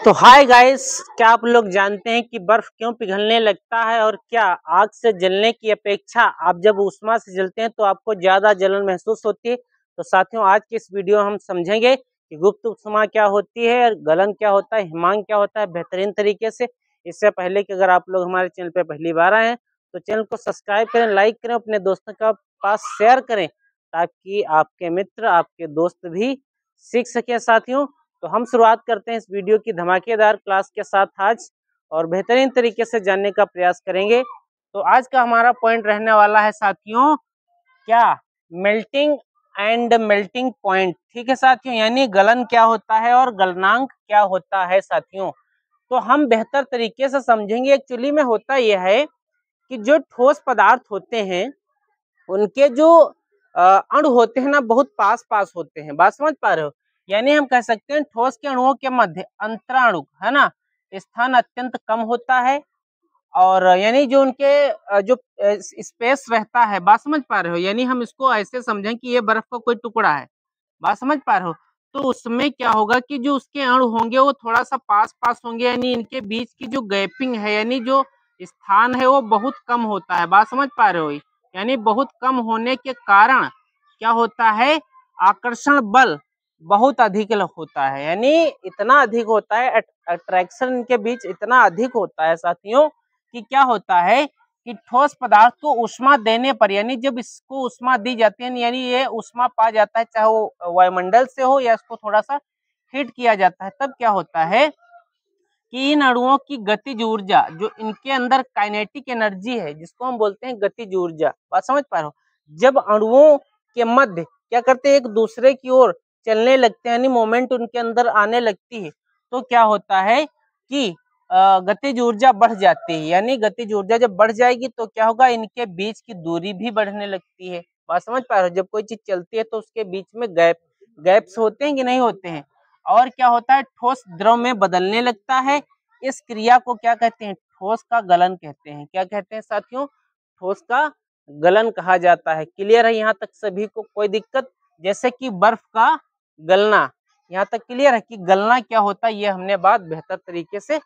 तो hi guys, क्या आप लोग जानते हैं कि बर्फ क्यों पिघलने लगता है और क्या आग से जलने की अपेक्षा आप जब ऊष्मा से जलते हैं तो आपको ज्यादा जलन महसूस होती है। तो साथियों, आज के इस वीडियो में हम समझेंगे कि गुप्त ऊष्मा क्या होती है, गलन क्या होता है, हिमांक क्या होता है बेहतरीन तरीके से। इससे पहले कि अगर आप लोग हमारे चैनल पर पहली बार आए हैं तो चैनल को सब्सक्राइब करें, लाइक करें, अपने दोस्तों के पास शेयर करें ताकि आपके मित्र, आपके दोस्त भी सीख सके। साथियों, तो हम शुरुआत करते हैं इस वीडियो की धमाकेदार क्लास के साथ आज, और बेहतरीन तरीके से जानने का प्रयास करेंगे। तो आज का हमारा पॉइंट रहने वाला है साथियों, क्या मेल्टिंग एंड मेल्टिंग पॉइंट। ठीक है साथियों, यानी गलन क्या होता है और गलनांक क्या होता है साथियों। तो हम बेहतर तरीके से समझेंगे। एक्चुअली में होता यह है कि जो ठोस पदार्थ होते हैं उनके जो अणु होते हैं ना, बहुत पास पास होते हैं। बात समझ पा रहे हो? यानी हम कह सकते हैं ठोस के अणुओं के मध्य अंतराणु है ना, स्थान अत्यंत कम होता है। और यानी जो उनके जो स्पेस रहता है, बात समझ पा रहे हो? यानी हम इसको ऐसे समझें कि ये बर्फ का कोई टुकड़ा है, बात समझ पा रहे हो? तो उसमें क्या होगा कि जो उसके अणु होंगे वो थोड़ा सा पास पास होंगे, यानी इनके बीच की जो गैपिंग है, यानी जो स्थान है वो बहुत कम होता है। बात समझ पा रहे हो? यानी बहुत कम होने के कारण क्या होता है, आकर्षण बल बहुत अधिक होता है। यानी इतना अधिक होता है, अट्रैक्शन इनके बीच इतना अधिक होता है साथियों कि क्या होता है कि ठोस पदार्थ को ऊष्मा देने पर, यानी जब इसको ऊष्मा दी जाती है, यानी ये ऊष्मा पा जाता है, चाहे वो वायुमंडल से हो या इसको थोड़ा सा हीट किया जाता है, तब क्या होता है कि इन अणुओं की गतिज ऊर्जा, जो इनके अंदर काइनेटिक एनर्जी है जिसको हम बोलते हैं गतिज ऊर्जा, बात समझ पा रहे हो? जब अणुओं के मध्य क्या करते हैं, एक दूसरे की ओर चलने लगते हैं, यानी मोमेंट उनके अंदर आने लगती है, तो क्या होता है कि गतिज ऊर्जा बढ़ जाती है। यानी गतिज ऊर्जा जब बढ़ जाएगी तो क्या होगा, इनके बीच की दूरी भी बढ़ने लगती है। बात समझ पा रहे हो? जब कोई चीज चलती है तो उसके बीच में गैप्स होते हैं कि नहीं होते हैं। और क्या होता है, ठोस द्रव में बदलने लगता है। इस क्रिया को क्या कहते हैं, ठोस का गलन कहते हैं। क्या कहते हैं साथियों? ठोस का गलन कहा जाता है। क्लियर है यहाँ तक सभी को? कोई दिक्कत? जैसे कि बर्फ का गलना, यहाँ तक क्लियर है कि गलना क्या होता है, ये हमने बात बेहतर तरीके से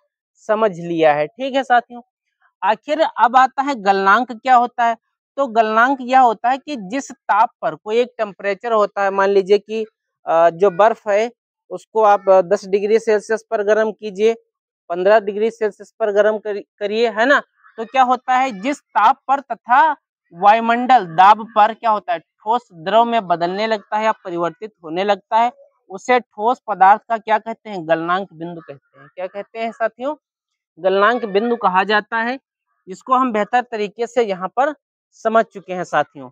समझ लिया है। ठीक है साथियों, आखिर अब आता है गलनांक क्या होता है। तो गलनांक यह होता है कि जिस ताप पर कोई एक टेम्परेचर होता है, मान लीजिए कि जो बर्फ है उसको आप 10 डिग्री सेल्सियस पर गर्म कीजिए, 15 डिग्री सेल्सियस पर गर्म करिए, है ना। तो क्या होता है, जिस ताप पर तथा वायुमंडल दाब पर क्या होता है, ठोस द्रव में बदलने लगता है या परिवर्तित होने लगता है, उसे ठोस पदार्थ का क्या कहते हैं, गलनांक बिंदु कहते हैं। क्या कहते हैं साथियों? गलनांक बिंदु कहा जाता है, जिसको हम बेहतर तरीके से यहाँ पर समझ चुके हैं साथियों।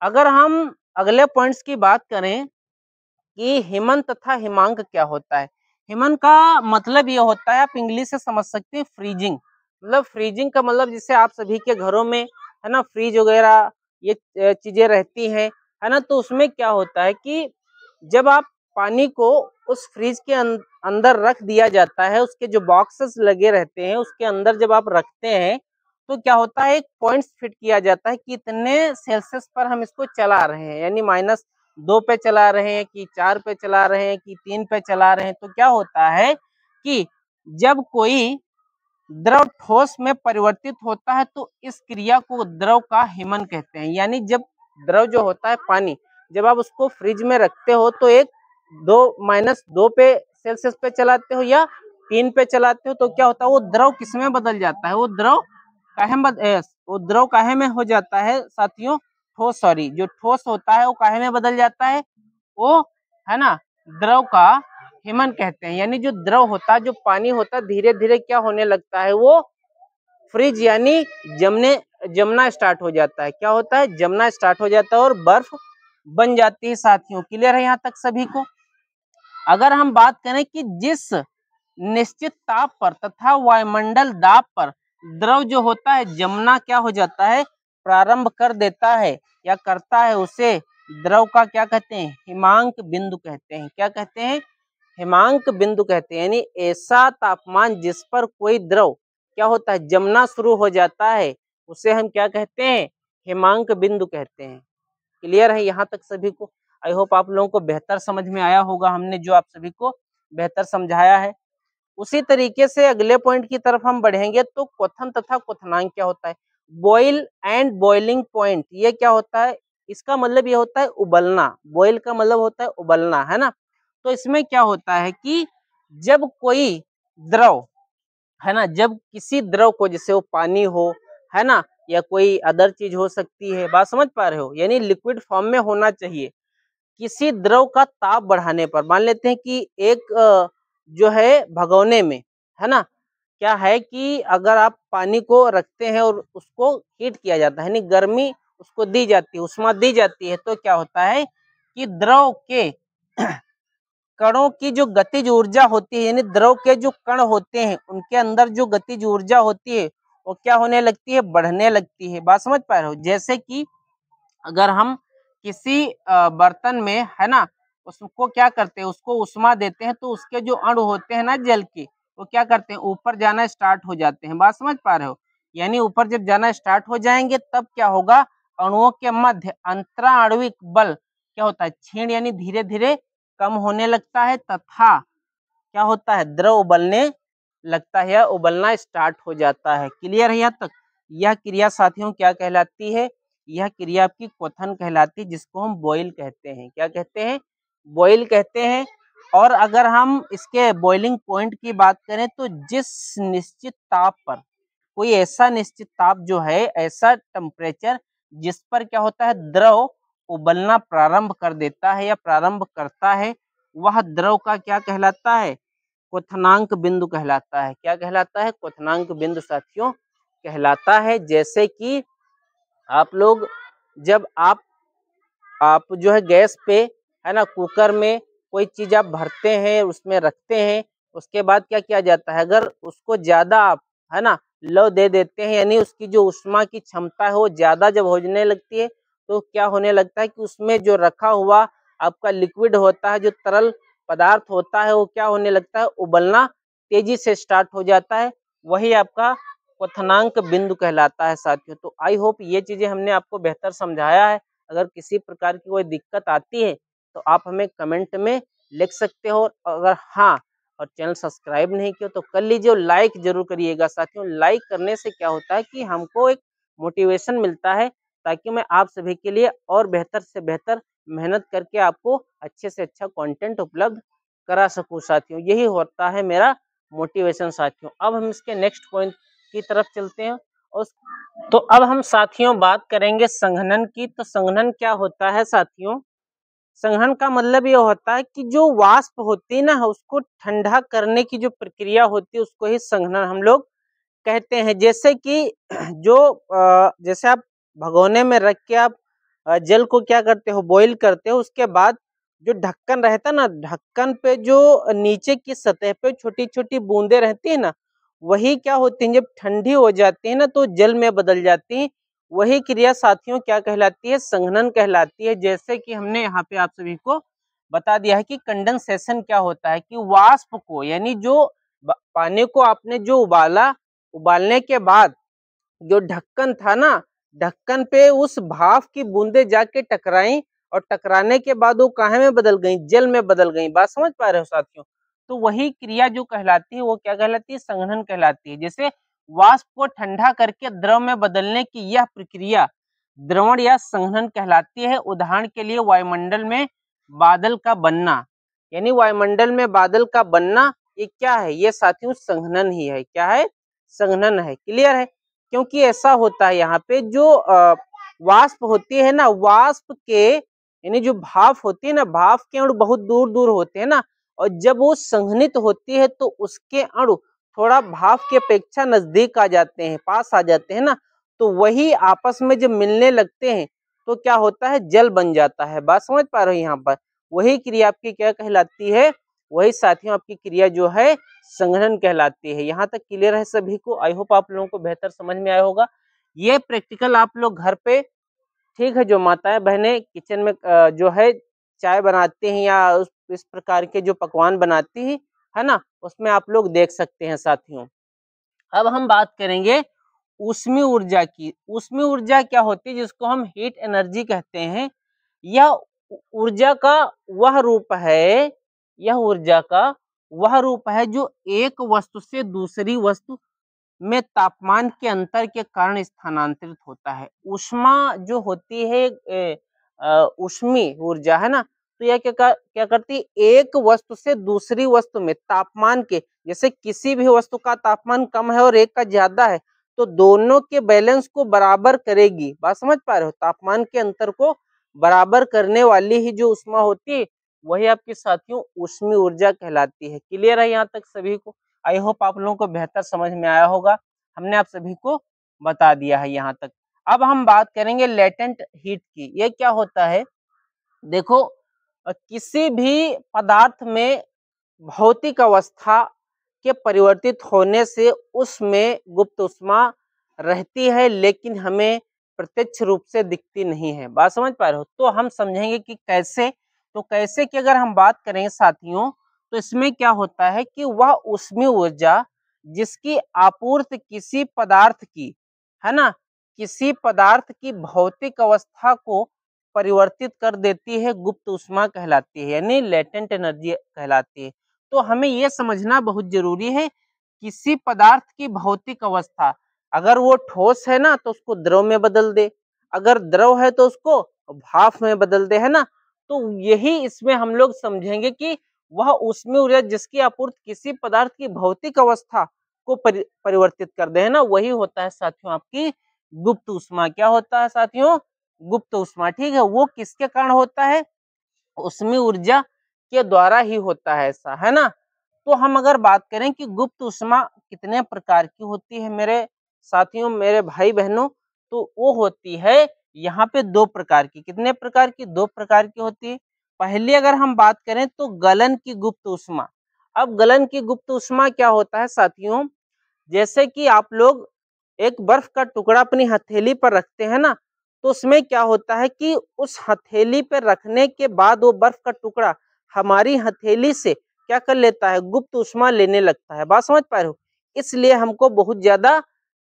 अगर हम अगले पॉइंट्स की बात करें कि हिमन तथा हिमांक क्या होता है। हिमन का मतलब ये होता है, आप इंग्लिश से समझ सकते हैं, फ्रीजिंग। मतलब फ्रीजिंग का मतलब जैसे आप सभी के घरों में है ना, फ्रीज वगैरह ये चीजें रहती हैं, है ना। तो उसमें क्या होता है कि जब आप पानी को उस फ्रिज के अंदर रख दिया जाता है, उसके जो बॉक्सेस लगे रहते हैं उसके अंदर जब आप रखते हैं तो क्या होता है, एक पॉइंट फिट किया जाता है कि इतने सेल्सियस पर हम इसको चला रहे हैं, यानी -2 पे चला रहे हैं कि 4 पे चला रहे हैं कि 3 पे चला रहे हैं। तो क्या होता है कि जब कोई द्रव ठोस में परिवर्तित होता है तो इस क्रिया को द्रव का हिमन कहते हैं। यानी जब द्रव जो होता है पानी, जब आप उसको फ्रिज में रखते हो तो एक -2 पे सेल्सियस पे चलाते हो या 3 पे चलाते हो, तो क्या होता है, वो द्रव किसमें बदल जाता है, वो द्रव काहे में हो जाता है साथियों, ठोस, सॉरी, जो ठोस होता है वो काहे में बदल जाता है, वो है ना द्रव का हिमन कहते हैं। यानी जो द्रव होता है, जो पानी होता है, धीरे धीरे क्या होने लगता है, वो फ्रीज यानी जमना स्टार्ट हो जाता है। क्या होता है, जमना स्टार्ट हो जाता है और बर्फ बन जाती है साथियों। क्लियर है यहाँ तक सभी को? अगर हम बात करें कि जिस निश्चित ताप पर तथा वायुमंडल दाब पर द्रव जो होता है जमना क्या हो जाता है, प्रारंभ कर देता है या करता है, उसे द्रव का क्या कहते हैं, हिमांक बिंदु कहते हैं। क्या कहते हैं, हिमांक बिंदु कहते हैं। यानी ऐसा तापमान जिस पर कोई द्रव क्या होता है, जमना शुरू हो जाता है, उसे हम क्या कहते हैं, हिमांक बिंदु कहते हैं। क्लियर है यहाँ तक सभी को? आई होप आप लोगों को बेहतर समझ में आया होगा, हमने जो आप सभी को बेहतर समझाया है। उसी तरीके से अगले पॉइंट की तरफ हम बढ़ेंगे तो क्वथन तथा क्वथनांक क्या होता है। बॉइल एंड बॉइलिंग पॉइंट ये क्या होता है, इसका मतलब ये होता है उबलना। बॉइल का मतलब होता है उबलना, है ना। तो इसमें क्या होता है कि जब कोई द्रव, है ना, जब किसी द्रव को, जैसे वो पानी हो, है ना, या कोई अदर चीज हो सकती है, बात समझ पा रहे हो, यानी लिक्विड फॉर्म में होना चाहिए। किसी द्रव का ताप बढ़ाने पर, मान लेते हैं कि एक जो है भगोने में, है ना, क्या है कि अगर आप पानी को रखते हैं और उसको हीट किया जाता है, यानी गर्मी उसको दी जाती है, उष्मा दी जाती है, तो क्या होता है कि द्रव के कणों की जो गतिज ऊर्जा होती है, यानी द्रव के जो कण होते हैं उनके अंदर जो गतिज ऊर्जा होती है वो क्या होने लगती है, बढ़ने लगती है। बात समझ पा रहे हो। जैसे कि अगर हम किसी बर्तन में, है ना, उसको क्या करते हैं, उसको उष्मा देते हैं, तो उसके जो अणु होते हैं ना जल के, वो क्या करते हैं, ऊपर जाना स्टार्ट हो जाते हैं। बात समझ पा रहे हो। यानी ऊपर जब जाना स्टार्ट हो जाएंगे तब क्या होगा, अणुओं के मध्य अंतराणविक बल क्या होता है, क्षीण यानी धीरे धीरे कम होने लगता है, तथा क्या होता है, द्रव उबलने लगता है या उबलना स्टार्ट हो जाता है। क्लियर है यहाँ तक। यह क्रिया साथियों क्या कहलाती है, यह क्रिया आपकी क्वथन कहलाती है, जिसको हम बॉईल कहते हैं। क्या कहते हैं, बॉईल कहते हैं। और अगर हम इसके बॉइलिंग पॉइंट की बात करें तो जिस निश्चित ताप पर, कोई ऐसा निश्चित ताप जो है, ऐसा टेम्परेचर जिस पर क्या होता है, द्रव उबलना प्रारंभ कर देता है या प्रारंभ करता है, वह द्रव का क्या कहलाता है, क्वथनांक बिंदु कहलाता है। क्या कहलाता है, क्वथनांक बिंदु साथियों कहलाता है। जैसे कि आप लोग, जब आप जो है गैस पे, है ना, कुकर में कोई चीज आप भरते हैं, उसमें रखते हैं, उसके बाद क्या किया जाता है, अगर उसको ज्यादा आप, है ना, लौ दे देते हैं, यानी उसकी जो उष्मा की क्षमता है वो ज्यादा जब होने लगती है, तो क्या होने लगता है कि उसमें जो रखा हुआ आपका लिक्विड होता है, जो तरल पदार्थ होता है, वो क्या होने लगता है, उबलना तेजी से स्टार्ट हो जाता है। वही आपका क्वथनांक बिंदु कहलाता है साथियों। तो आई होप ये चीजें हमने आपको बेहतर समझाया है। अगर किसी प्रकार की कोई दिक्कत आती है तो आप हमें कमेंट में लिख सकते हो। अगर हाँ, और चैनल सब्सक्राइब नहीं किया तो कर लीजिए और लाइक जरूर करिएगा साथियों। लाइक करने से क्या होता है कि हमको एक मोटिवेशन मिलता है, ताकि मैं आप सभी के लिए और बेहतर से बेहतर मेहनत करके आपको अच्छे से अच्छा कंटेंट उपलब्ध करा सकूं साथियों। यही होता है मेरा मोटिवेशन साथियों। अब हम इसके नेक्स्ट पॉइंट की तरफ चलते हैं। और तो अब हम साथियों बात करेंगे संघनन की। तो संघनन क्या होता है साथियों, संघनन का मतलब ये होता है कि जो वाष्प होती है ना, उसको ठंडा करने की जो प्रक्रिया होती है उसको ही संघनन हम लोग कहते हैं। जैसे कि जो जैसे आप भगोने में रख के आप जल को क्या करते हो, बॉईल करते हो, उसके बाद जो ढक्कन रहता है ना, ढक्कन पे जो नीचे की सतह पे छोटी छोटी बूंदे रहती है ना, वही क्या होती है, जब ठंडी हो जाती है ना तो जल में बदल जाती है। वही क्रिया साथियों क्या कहलाती है, संघनन कहलाती है। जैसे कि हमने यहाँ पे आप सभी को बता दिया है कि कंडेंसेशन क्या होता है, कि वाष्प को, यानी जो पानी को आपने जो उबाला, उबालने के बाद जो ढक्कन था ना, ढक्कन पे उस भाप की बूंदे जाके टकराई, और टकराने के बाद वो काहे में बदल गई, जल में बदल गई। बात समझ पा रहे हो साथियों। तो वही क्रिया जो कहलाती है वो क्या कहलाती है, संघनन कहलाती है। जैसे वाष्प को ठंडा करके द्रव में बदलने की यह प्रक्रिया द्रवण या संघनन कहलाती है। उदाहरण के लिए वायुमंडल में बादल का बनना, यानी वायुमंडल में बादल का बनना, ये क्या है, ये साथियों संघनन ही है। क्या है, संघनन है। क्लियर है। क्योंकि ऐसा होता है, यहाँ पे जो वाष्प होती है ना, वाष्प के यानी जो भाप होती है ना, भाप के अणु बहुत दूर दूर होते हैं ना, और जब वो संघनित होती है तो उसके अणु थोड़ा भाप की अपेक्षा नजदीक आ जाते हैं, पास आ जाते हैं ना, तो वही आपस में जब मिलने लगते हैं तो क्या होता है, जल बन जाता है। बात समझ पा रहे हो। यहाँ पर वही क्रिया आपकी क्या कहलाती है, वही साथियों आपकी क्रिया जो है संघनन कहलाती है। यहाँ तक क्लियर है सभी को। आई होप आप लोगों को बेहतर समझ में आया होगा। ये प्रैक्टिकल आप लोग घर पे, ठीक है, जो माताएं बहनें किचन में जो है चाय बनाती हैं या इस प्रकार के जो पकवान बनाती हैं, है ना, उसमें आप लोग देख सकते हैं साथियों। अब हम बात करेंगे ऊष्मीय ऊर्जा की। ऊष्मीय ऊर्जा क्या होती है, जिसको हम हीट एनर्जी कहते हैं। यह ऊर्जा का वह रूप है, यह ऊर्जा का वह रूप है जो एक वस्तु से दूसरी वस्तु में तापमान के अंतर के कारण स्थानांतरित होता है। ऊष्मा जो होती है ऊष्मीय ऊर्जा है ना, तो यह क्या करती है, एक वस्तु से दूसरी वस्तु में तापमान के, जैसे किसी भी वस्तु का तापमान कम है और एक का ज्यादा है, तो दोनों के बैलेंस को बराबर करेगी। बात समझ पा रहे हो, तापमान के अंतर को बराबर करने वाली ही जो ऊष्मा होती है वही आपके साथियों ऊष्मीय ऊर्जा कहलाती है। क्लियर है यहाँ तक सभी को? आई होप आप लोगों को बेहतर समझ में आया होगा, हमने आप सभी को बता दिया है यहाँ तक। अब हम बात करेंगे लेटेंट हीट की। ये क्या होता है, देखो किसी भी पदार्थ में भौतिक अवस्था के परिवर्तित होने से उसमें गुप्त ऊष्मा रहती है, लेकिन हमें प्रत्यक्ष रूप से दिखती नहीं है। बात समझ पा रहे हो? तो हम समझेंगे कि कैसे। तो कैसे की अगर हम बात करेंगे साथियों, तो इसमें क्या होता है कि वह ऊष्मीय ऊर्जा जिसकी आपूर्ति किसी पदार्थ की, है ना, किसी पदार्थ की भौतिक अवस्था को परिवर्तित कर देती है, गुप्त ऊष्मा कहलाती है, यानी लेटेंट एनर्जी कहलाती है। तो हमें यह समझना बहुत जरूरी है, किसी पदार्थ की भौतिक अवस्था, अगर वो ठोस है ना तो उसको द्रव में बदल दे, अगर द्रव है तो उसको भाप में बदल दे, है ना। तो यही इसमें हम लोग समझेंगे कि वह ऊष्मीय ऊर्जा जिसकी आपूर्ति किसी पदार्थ की भौतिक अवस्था को परिवर्तित कर दे, है ना, वही होता है साथियों आपकी गुप्त ऊष्मा। क्या होता है साथियों? गुप्त ऊष्मा। ठीक है, वो किसके कारण होता है? ऊष्मीय ऊर्जा के द्वारा ही होता है ऐसा, है ना। तो हम अगर बात करें कि गुप्त ऊष्मा कितने प्रकार की होती है मेरे साथियों, मेरे भाई बहनों, तो वो होती है यहाँ पे दो प्रकार की। कितने प्रकार की? दो प्रकार की होती है। पहली अगर हम बात करें तो गलन की गुप्त ऊष्मा। अब गलन की गुप्त ऊष्मा क्या होता है साथियों, जैसे कि आप लोग एक बर्फ का टुकड़ा अपनी हथेली पर रखते हैं ना, तो उसमें क्या होता है कि उस हथेली पर रखने के बाद वो बर्फ का टुकड़ा हमारी हथेली से क्या कर लेता है? गुप्त ऊष्मा लेने लगता है। बात समझ पा रहे हो? इसलिए हमको बहुत ज्यादा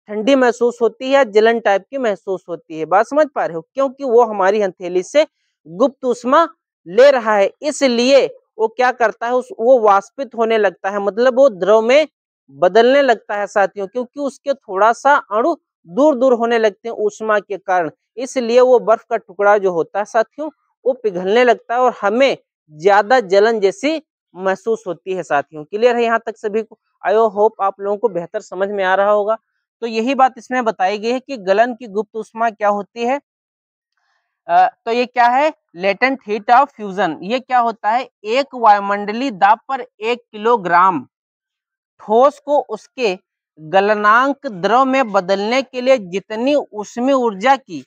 ठंडी महसूस होती है, जलन टाइप की महसूस होती है। बात समझ पा रहे हो? क्योंकि वो हमारी हथेली से गुप्त ऊष्मा ले रहा है, इसलिए वो क्या करता है, वो वाष्पित होने लगता है, मतलब वो द्रव में बदलने लगता है साथियों, क्योंकि उसके थोड़ा सा अणु दूर दूर होने लगते हैं ऊष्मा के कारण, इसलिए वो बर्फ का टुकड़ा जो होता है साथियों वो पिघलने लगता है और हमें ज्यादा जलन जैसी महसूस होती है साथियों। क्लियर है यहाँ तक सभी को? आई होप आप लोगों को बेहतर समझ में आ रहा होगा। तो यही बात इसमें बताई गई है कि गलन की गुप्त ऊष्मा क्या होती है। तो ये क्या है? Latent heat of fusion. ये क्या होता है? एक वायुमंडलीय दाब पर 1 किलोग्राम ठोस को उसके गलनांक द्रव में बदलने के लिए जितनी ऊष्मीय ऊर्जा की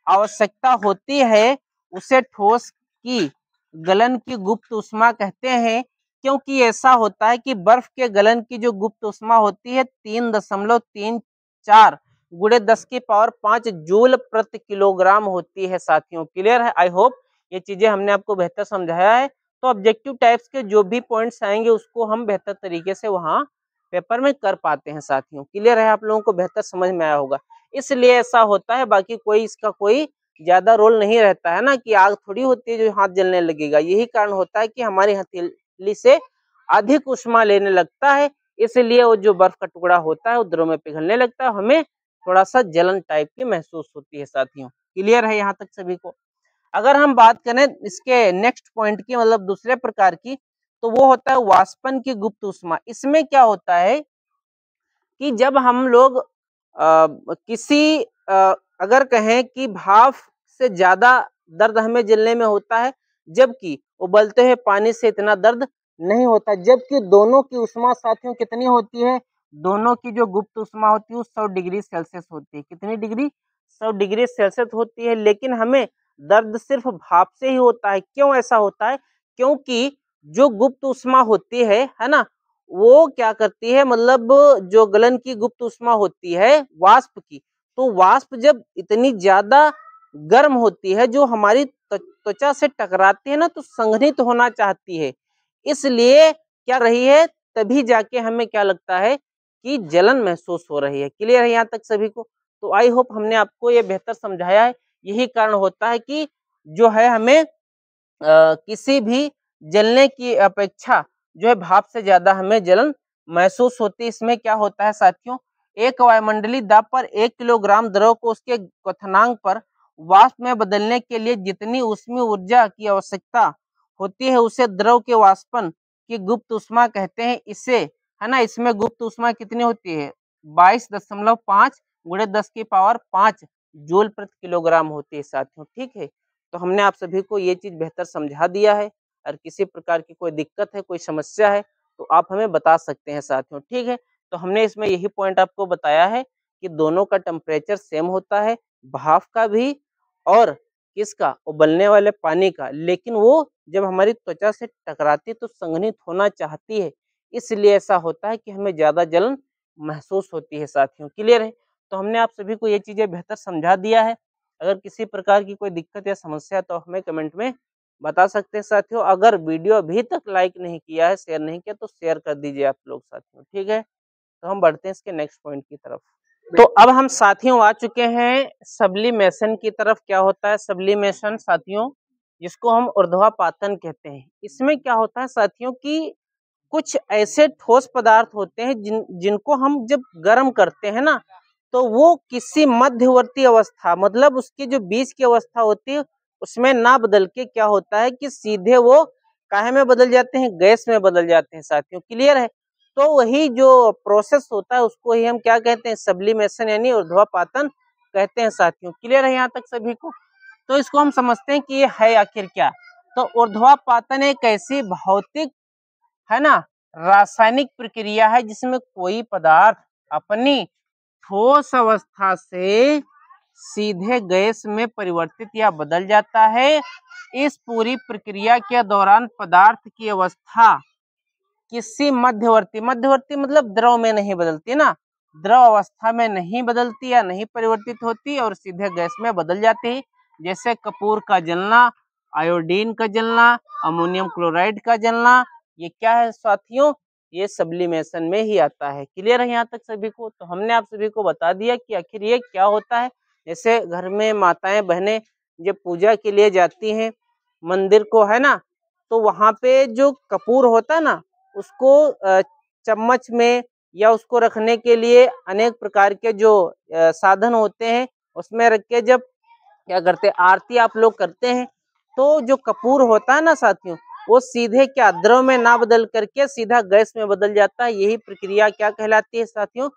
आवश्यकता होती है उसे ठोस की गलन की गुप्त ऊष्मा कहते हैं। क्योंकि ऐसा होता है कि बर्फ के गलन की जो गुप्त ऊष्मा होती है 3.34 गुणे 10⁵ जूल प्रति किलोग्राम होती है साथियों। क्लियर है? आई होप ये चीजें हमने आपको बेहतर समझाया है। तो ऑब्जेक्टिव टाइप्स के जो भी पॉइंट्स आएंगे उसको हम बेहतर तरीके से वहां पेपर में कर पाते हैं साथियों। क्लियर है? आप लोगों को बेहतर समझ में आया होगा, इसलिए ऐसा होता है। बाकी कोई इसका कोई ज्यादा रोल नहीं रहता है ना, कि आग थोड़ी होती है जो हाथ जलने लगेगा। यही कारण होता है कि हमारी हथेली से अधिक ऊष्मा लेने लगता है, इसलिए वो जो बर्फ का टुकड़ा होता है वो द्रव में पिघलने लगता है, हमें थोड़ा सा जलन टाइप की महसूस होती है साथियों। क्लियर है यहाँ तक सभी को? अगर हम बात करें इसके नेक्स्ट पॉइंट की, मतलब दूसरे प्रकार की, तो वो होता है वाष्पन की गुप्त ऊष्मा। इसमें क्या होता है कि जब हम लोग किसी अगर कहें कि भाप से ज्यादा दर्द हमें जलने में होता है, जबकि उबलते हुए पानी से इतना दर्द नहीं होता, जबकि दोनों की ऊष्मा साथियों कितनी होती है? दोनों की जो गुप्त ऊष्मा होती है 100 डिग्री सेल्सियस होती है। कितनी डिग्री? 100 डिग्री सेल्सियस होती है, लेकिन हमें दर्द सिर्फ भाप से ही होता है। क्यों ऐसा होता है? क्योंकि जो गुप्त ऊष्मा होती है ना, वो क्या करती है, मतलब जो गलन की गुप्त ऊष्मा होती है वाष्प की, तो वाष्प जब इतनी ज्यादा गर्म होती है, जो हमारी त्वचा से टकराती है ना, तो संघनित होना चाहती है, इसलिए क्या रही है, तभी जाके हमें क्या लगता है कि जलन महसूस हो रही है। क्लियर है यहाँ तक सभी को? तो आई होप हमने आपको ये बेहतर समझाया है। यही कारण होता है कि जो है हमें किसी भी जलने की अपेक्षा जो है भाप से ज्यादा हमें जलन महसूस होती है। इसमें क्या होता है साथियों, एक वायुमंडलीय दाब पर 1 किलोग्राम द्रव को उसके क्वथनांक पर वाष्प में बदलने के लिए जितनी ऊष्मीय ऊर्जा की आवश्यकता होती है उसे द्रव के वाष्पन की गुप्त ऊष्मा कहते हैं। इसे है ना, इसमें गुप्त ऊष्मा कितनी होती है, 22.5 गुणे 10 की पावर 5 जूल प्रति किलोग्राम होती है साथियों। ठीक है, तो हमने आप सभी को ये चीज बेहतर समझा दिया है। और किसी प्रकार की कोई दिक्कत है, कोई समस्या है तो आप हमें बता सकते हैं साथियों। ठीक है, तो हमने इसमें यही पॉइंट आपको बताया है कि दोनों का टेम्परेचर सेम होता है, भाप का भी और किसका, उबलने वाले पानी का, लेकिन वो जब हमारी त्वचा से टकराती है तो संघनित होना चाहती है, इसलिए ऐसा होता है कि हमें ज्यादा जलन महसूस होती है साथियों। क्लियर है, तो हमने आप सभी को ये चीजें बेहतर समझा दिया है। अगर किसी प्रकार की कोई दिक्कत या समस्या तो हमें कमेंट में बता सकते हैं साथियों। अगर वीडियो अभी तक लाइक नहीं किया है, शेयर नहीं किया तो शेयर कर दीजिए आप लोग साथियों। ठीक है, तो हम बढ़ते हैं इसके नेक्स्ट पॉइंट की तरफ। तो अब हम साथियों आ चुके हैं सब्लिमेशन की तरफ। क्या होता है सब्लिमेशन साथियों, जिसको हम ऊर्ध्वापातन कहते हैं। इसमें क्या होता है साथियों कि कुछ ऐसे ठोस पदार्थ होते हैं जिनको हम जब गर्म करते हैं ना, तो वो किसी मध्यवर्ती अवस्था, मतलब उसकी जो बीच की अवस्था होती है उसमें ना बदल के क्या होता है कि सीधे वो काहे में बदल जाते हैं, गैस में बदल जाते हैं साथियों। क्लियर है, तो वही जो प्रोसेस होता है उसको ही हम क्या कहते हैं, सब्लिमेशन यानी ऊर्ध्वापातन कहते हैं साथियों। क्लियर है यहाँ तक सभी को, तो इसको हम समझते हैं कि ये है आखिर क्या। तो ऊर्ध्वापातन एक ऐसी भौतिक है ना रासायनिक प्रक्रिया है जिसमें कोई पदार्थ अपनी ठोस अवस्था से सीधे गैस में परिवर्तित या बदल जाता है। इस पूरी प्रक्रिया के दौरान पदार्थ की अवस्था किसी मध्यवर्ती, मध्यवर्ती मतलब द्रव में नहीं बदलती ना, द्रव अवस्था में नहीं बदलती या नहीं परिवर्तित होती और सीधे गैस में बदल जाती है। जैसे कपूर का जलना, आयोडीन का जलना, अमोनियम क्लोराइड का जलना, ये क्या है साथियों, ये सब्लिमेशन में ही आता है। क्लियर है यहाँ तक सभी को, तो हमने आप सभी को बता दिया कि आखिर ये क्या होता है। जैसे घर में माताएं बहनें जब पूजा के लिए जाती हैं मंदिर को है ना, तो वहां पे जो कपूर होता है ना उसको चम्मच में या उसको रखने के लिए अनेक प्रकार के जो साधन होते हैं उसमें रख के जब क्या करते हैं, आरती आप लोग करते हैं, तो जो कपूर होता है ना साथियों वो सीधे क्या द्रव में ना बदल करके सीधा गैस में बदल जाता है। यही प्रक्रिया क्या कहलाती है साथियों,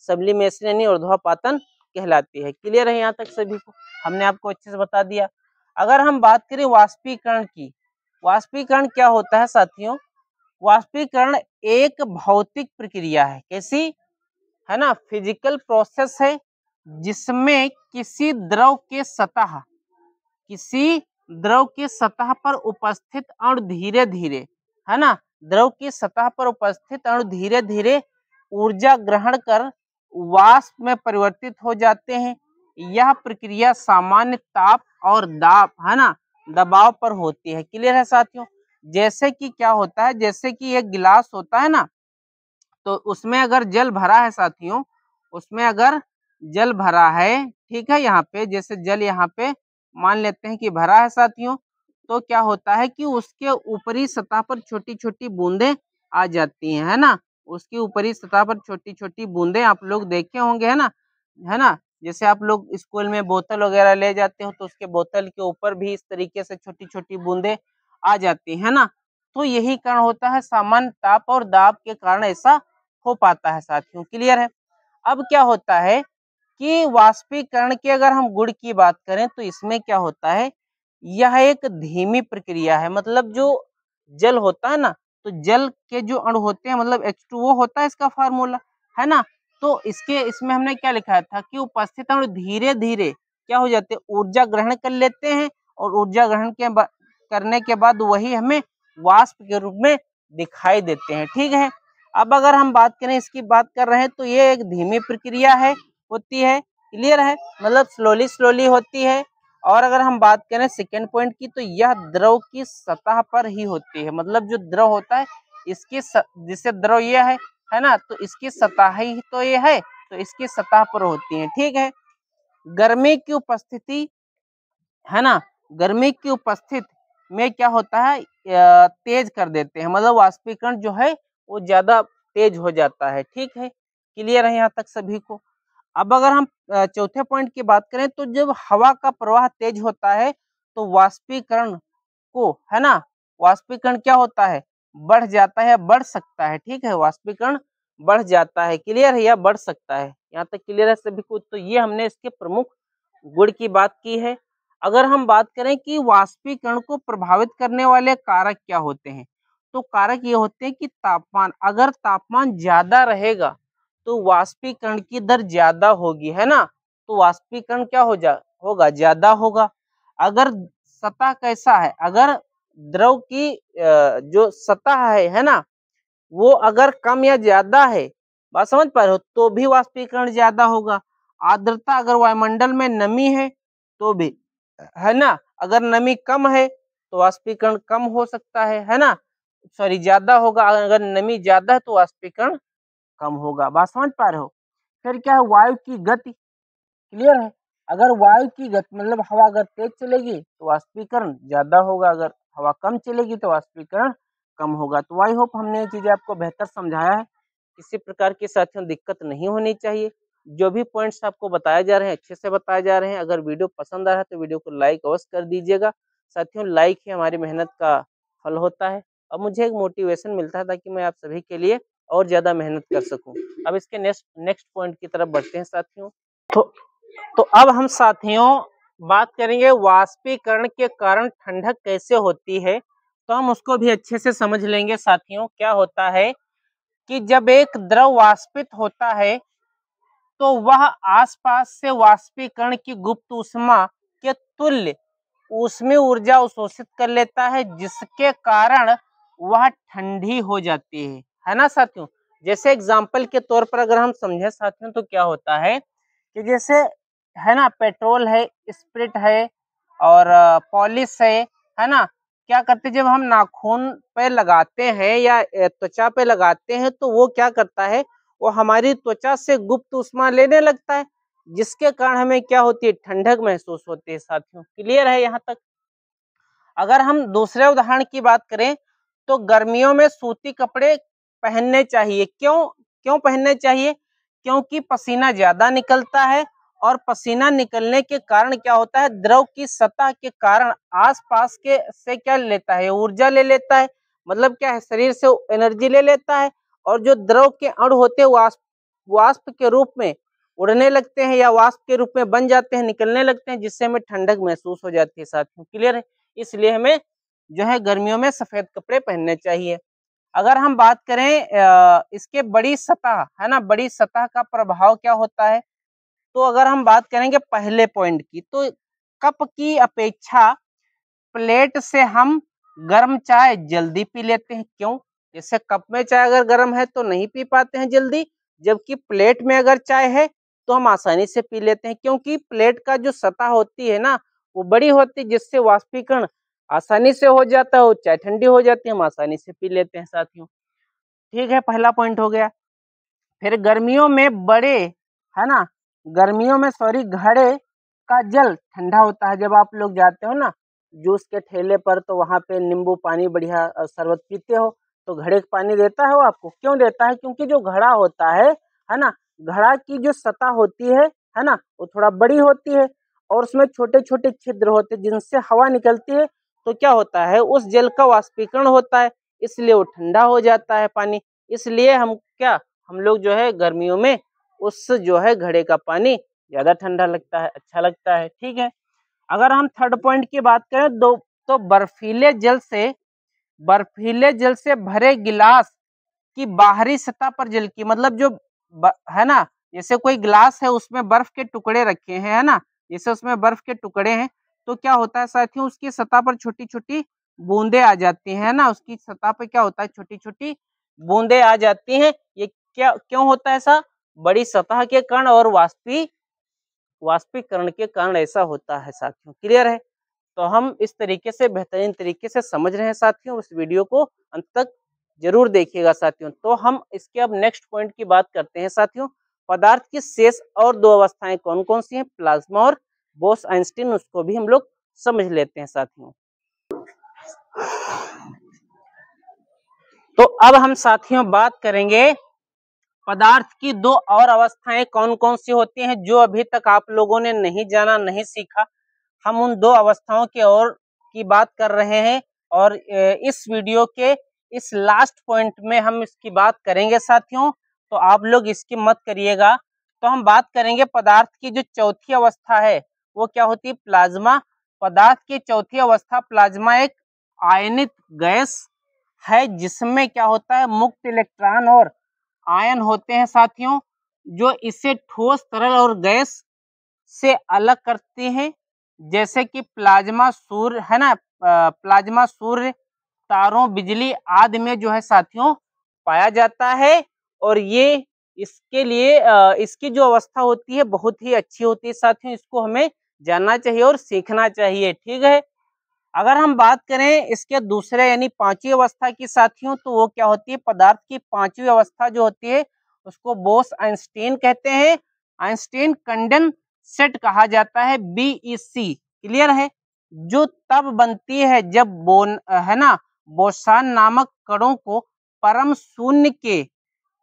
सब्लिमेशन यानी ऊर्ध्वापातन कहलाती है। क्लियर है यहाँ तक सभी को, हमने आपको अच्छे से बता दिया। अगर हम बात करें वाष्पीकरण की, वाष्पीकरण क्या होता है साथियों, वाष्पीकरण एक भौतिक प्रक्रिया है, कैसी है ना, फिजिकल प्रोसेस है जिसमें किसी द्रव के सतह पर उपस्थित अणु धीरे धीरे है ना, द्रव की सतह पर उपस्थित अणु धीरे धीरे ऊर्जा ग्रहण कर वाष्प में परिवर्तित हो जाते हैं। यह प्रक्रिया सामान्य ताप और दाब है ना दबाव पर होती है। क्लियर है साथियों, जैसे कि क्या होता है, जैसे कि एक गिलास होता है ना, तो उसमें अगर जल भरा है साथियों, उसमें अगर जल भरा है, ठीक है, यहाँ पे जैसे जल यहाँ पे मान लेते हैं कि भरा है साथियों, तो क्या होता है कि उसके ऊपरी सतह पर छोटी छोटी बूंदें आ जाती हैं है ना, उसकी ऊपरी सतह पर छोटी छोटी बूंदें आप लोग देखे होंगे है ना, जैसे आप लोग स्कूल में बोतल वगैरह ले जाते हो तो उसके बोतल के ऊपर भी इस तरीके से छोटी छोटी बूंदें आ जाती है ना, तो यही कारण होता है, सामान्य ताप और दाब के कारण ऐसा हो पाता है साथियों। क्लियर है, अब क्या होता है कि वाष्पीकरण की अगर हम गुण की बात करें तो इसमें क्या होता है, यह एक धीमी प्रक्रिया है। मतलब जो जल होता है ना, तो जल के जो अणु होते हैं मतलब H2O होता है इसका फार्मूला है ना, तो इसमें हमने क्या लिखा था कि उपस्थित अणु धीरे धीरे क्या हो जाते हैं, ऊर्जा ग्रहण कर लेते हैं और ऊर्जा ग्रहण करने के बाद वही हमें वाष्प के रूप में दिखाई देते हैं। ठीक है, अब अगर हम बात करें, इसकी बात कर रहे हैं तो ये एक धीमी प्रक्रिया है होती है। क्लियर है, मतलब स्लोली स्लोली होती है। और अगर हम बात करें सेकेंड पॉइंट की, तो यह द्रव की सतह पर ही होती है। मतलब जो द्रव होता है इसकी जिसे द्रव ये है ना, तो इसकी सतह ही तो ये है, तो इसकी सतह पर होती है। ठीक है, गर्मी की उपस्थिति है ना, गर्मी की उपस्थिति में क्या होता है, तेज कर देते हैं, मतलब वाष्पीकरण जो है वो ज्यादा तेज हो जाता है। ठीक है, क्लियर है यहाँ तक सभी को। अब अगर हम चौथे पॉइंट की बात करें तो जब हवा का प्रवाह तेज होता है तो वाष्पीकरण को, है ना, वाष्पीकरण क्या होता है, बढ़ जाता है, बढ़ सकता है। ठीक है, वाष्पीकरण बढ़ जाता है, क्लियर है, या बढ़ सकता है, यहाँ तक क्लियर है सभी को। तो ये हमने इसके प्रमुख गुण की बात की है। अगर हम बात करें कि वाष्पीकरण को प्रभावित करने वाले कारक क्या होते हैं, तो कारक ये होते हैं कि तापमान, अगर तापमान ज्यादा रहेगा तो वाष्पीकरण की दर ज्यादा होगी, है ना, तो वाष्पीकरण क्या होगा, ज्यादा होगा। अगर सतह कैसा है, अगर द्रव की जो सतह है ना, वो अगर कम या ज्यादा है, बात समझ पा रहे हो, तो भी वाष्पीकरण ज्यादा होगा। आर्द्रता, अगर वायुमंडल में नमी है तो भी, है ना, अगर नमी कम है तो वाष्पीकरण कम हो सकता है ना, सॉरी ज्यादा होगा। अगर नमी ज्यादा है तो वाष्पीकरण कम होगा, बात समझ पा रहे हो। फिर क्या है, वायु की गति, क्लियर है, अगर वायु की गति मतलब हवा अगर तेज चलेगी तो वाष्पीकरण ज्यादा होगा, अगर हवा कम चलेगी तो वाष्पीकरण कम होगा। तो आई होप हमने ये चीजें आपको बेहतर समझाया है, किसी प्रकार की साथियों दिक्कत नहीं होनी चाहिए। जो भी पॉइंट्स आपको बताए जा रहे हैं अच्छे से बताए जा रहे हैं। अगर वीडियो पसंद आ रहा है तो वीडियो को लाइक अवश्य कर दीजिएगा साथियों, लाइक ही हमारी मेहनत का फल होता है और मुझे एक मोटिवेशन मिलता है ताकि मैं आप सभी के लिए और ज्यादा मेहनत कर सकूं। अब इसके नेक्स्ट पॉइंट की तरफ बढ़ते हैं साथियों। तो अब हम साथियों बात करेंगे वाष्पीकरण के कारण ठंडक कैसे होती है, तो हम उसको भी अच्छे से समझ लेंगे साथियों। क्या होता है कि जब एक द्रव वाष्पित होता है तो वह आसपास से वाष्पीकरण की गुप्त ऊष्मा के तुल्य ऊष्मीय ऊर्जा अवशोषित कर लेता है, जिसके कारण वह ठंडी हो जाती है ना साथियों। जैसे एग्जाम्पल के तौर पर अगर हम समझे साथियों तो क्या होता है कि जैसे, है ना, पेट्रोल है, स्प्रिट है और पॉलिश है ना, क्या करते जब हम नाखून पे लगाते हैं या त्वचा पे लगाते हैं तो वो क्या करता है, वो हमारी त्वचा से गुप्त ऊष्मा लेने लगता है, जिसके कारण हमें क्या होती है, ठंडक महसूस होती है साथियों। क्लियर है यहाँ तक। अगर हम दूसरे उदाहरण की बात करें तो गर्मियों में सूती कपड़े पहनने चाहिए। क्यों क्यों पहनने चाहिए, क्योंकि पसीना ज्यादा निकलता है और पसीना निकलने के कारण क्या होता है, द्रव की सतह के कारण आसपास के से क्या लेता है, ऊर्जा ले लेता है, मतलब क्या है, शरीर से एनर्जी ले लेता है और जो द्रव के अणु होते हैं वाष्प वाष्प के रूप में उड़ने लगते हैं या वाष्प के रूप में बन जाते हैं, निकलने लगते हैं, जिससे हमें ठंडक महसूस हो जाती है साथियों। क्लियर है, इसलिए हमें जो है गर्मियों में सफेद कपड़े पहनने चाहिए। अगर हम बात करें इसके बड़ी सतह, है ना, बड़ी सतह का प्रभाव क्या होता है, तो अगर हम बात करेंगे पहले पॉइंट की, तो कप की अपेक्षा प्लेट से हम गर्म चाय जल्दी पी लेते हैं। क्यों, जैसे कप में चाय अगर गर्म है तो नहीं पी पाते हैं जल्दी, जबकि प्लेट में अगर चाय है तो हम आसानी से पी लेते हैं, क्योंकि प्लेट का जो सतह होती है ना वो बड़ी होती है, जिससे वाष्पीकरण आसानी से हो जाता है, चाय ठंडी हो जाती है, हम आसानी से पी लेते हैं साथियों। ठीक है, पहला पॉइंट हो गया। फिर गर्मियों में बड़े, है ना, गर्मियों में सॉरी घड़े का जल ठंडा होता है। जब आप लोग जाते हो ना जूस के ठेले पर तो वहां पे नींबू पानी बढ़िया शरबत पीते हो तो घड़े का पानी देता है वो आपको, क्यों देता है, क्योंकि जो घड़ा होता है ना, घड़ा की जो सतह होती है ना, वो थोड़ा बड़ी होती है और उसमें छोटे छोटे छिद्र होते हैं जिनसे हवा निकलती है, तो क्या होता है उस जल का वाष्पीकरण होता है, इसलिए वो ठंडा हो जाता है पानी। इसलिए हम लोग जो है गर्मियों में उस जो है घड़े का पानी ज्यादा ठंडा लगता है, अच्छा लगता है। ठीक है, अगर हम थर्ड पॉइंट की बात करें तो बर्फीले जल से भरे गिलास की बाहरी सतह पर जल की, मतलब जो है ना, जैसे कोई गिलास है उसमें बर्फ के टुकड़े रखे हैं, है ना, जैसे उसमें बर्फ के टुकड़े हैं तो क्या होता है साथियों, उसकी सतह पर छोटी छोटी बूंदे आ जाती हैं ना, उसकी सतह पर क्या होता है, छोटी छोटी बूंदे आ जाती हैं। ये क्या क्यों होता है ऐसा, बड़ी सतह के कारण और वाष्पीकरण के कारण ऐसा होता है साथियों। क्लियर है, तो हम इस तरीके से बेहतरीन तरीके से समझ रहे हैं साथियों, उस वीडियो को अंत तक जरूर देखिएगा साथियों। तो हम इसके अब नेक्स्ट पॉइंट की बात करते हैं साथियों, पदार्थ की शेष और दो अवस्थाएं कौन कौन सी हैं, प्लाज्मा और बोस आइंस्टीन, उसको भी हम लोग समझ लेते हैं साथियों। तो अब हम साथियों बात करेंगे पदार्थ की दो और अवस्थाएं कौन कौन सी होती हैं जो अभी तक आप लोगों ने नहीं जाना, नहीं सीखा। हम उन दो अवस्थाओं की और की बात कर रहे हैं और इस वीडियो के इस लास्ट पॉइंट में हम इसकी बात करेंगे साथियों, तो आप लोग इसकी मत करिएगा। तो हम बात करेंगे पदार्थ की जो चौथी अवस्था है वो क्या होती है, प्लाज्मा। पदार्थ की चौथी अवस्था प्लाज्मा एक आयनित गैस है जिसमें क्या होता है, मुक्त इलेक्ट्रॉन और आयन होते हैं साथियों, जो इसे ठोस, तरल और गैस से अलग करते हैं। जैसे कि प्लाज्मा सूर्य है ना, प्लाज्मा सूर्य, तारों, बिजली आदि में जो है साथियों पाया जाता है। और ये इसके लिए इसकी जो अवस्था होती है बहुत ही अच्छी होती है साथियों, इसको हमें जानना चाहिए और सीखना चाहिए, ठीक है। अगर हम बात करें इसके दूसरे यानी पांचवी अवस्था की साथियों, तो वो क्या होती है, पदार्थ की पांचवी अवस्था जो होती है उसको बोस आइंस्टीन कहते हैं। आइंस्टीन कंडेंसेट कहा जाता है, BEC, क्लियर है। जो तब बनती है जब है ना, बोसान नामक कणों को परम शून्य के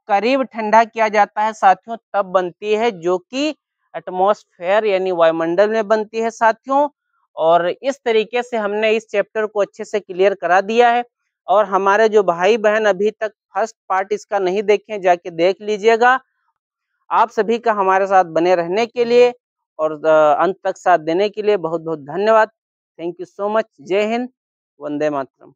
करीब ठंडा किया जाता है साथियों, तब बनती है, जो कि एटमॉस्फेयर यानी वायुमंडल में बनती है साथियों। और इस तरीके से हमने इस चैप्टर को अच्छे से क्लियर करा दिया है। और हमारे जो भाई बहन अभी तक फर्स्ट पार्ट इसका नहीं देखे, जाके देख लीजिएगा। आप सभी का हमारे साथ बने रहने के लिए और अंत तक साथ देने के लिए बहुत बहुत धन्यवाद। Thank you so much. जय हिंद, वंदे मातरम।